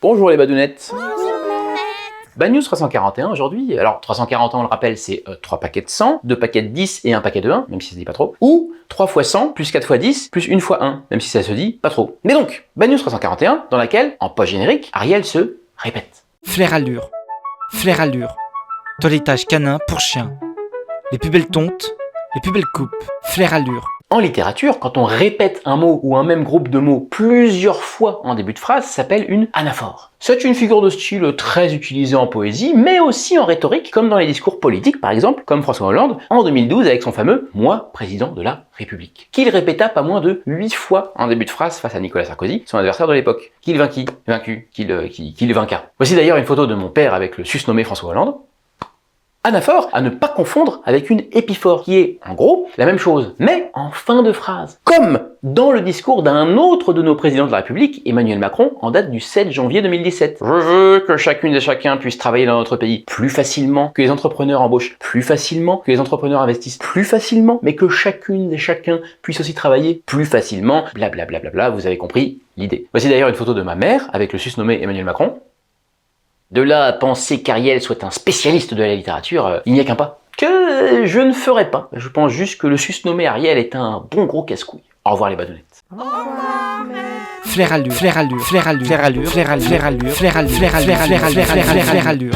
Bonjour les badounettes. Bad News 341 aujourd'hui. Alors 341 on le rappelle c'est 3 paquets de 100, 2 paquets de 10 et 1 paquet de 1, même si ça se dit pas trop. Ou 3 fois 100 plus 4 fois 10 plus 1 fois 1, même si ça se dit pas trop. Mais donc, Bad News 341 dans laquelle, en post-générique, Ariel se répète. Flair allure, toilettage canin pour chien. Les plus belles tontes, les plus belles coupes, flair allure. En littérature, quand on répète un mot ou un même groupe de mots plusieurs fois en début de phrase, ça s'appelle une anaphore. C'est une figure de style très utilisée en poésie, mais aussi en rhétorique, comme dans les discours politiques par exemple, comme François Hollande en 2012 avec son fameux « Moi, président de la République », qu'il répéta pas moins de 8 fois en début de phrase face à Nicolas Sarkozy, son adversaire de l'époque. Qu'il vainquit, vaincu, qu'il vainqua. Voici d'ailleurs une photo de mon père avec le susnommé François Hollande. Anaphore, à ne pas confondre avec une épiphore, qui est, en gros, la même chose, mais en fin de phrase. Comme dans le discours d'un autre de nos présidents de la République, Emmanuel Macron, en date du 7 janvier 2017. Je veux que chacune et chacun puisse travailler dans notre pays plus facilement, que les entrepreneurs embauchent plus facilement, que les entrepreneurs investissent plus facilement, mais que chacune et chacun puisse aussi travailler plus facilement, blablabla, vous avez compris l'idée. Voici d'ailleurs une photo de ma mère, avec le susnommé Emmanuel Macron. De là à penser qu'Ariel soit un spécialiste de la littérature, il n'y a qu'un pas. Que je ne ferai pas. Je pense juste que le susnommé Ariel est un bon gros casse-couille. Au revoir les badounettes. Au revoir, Flair allure,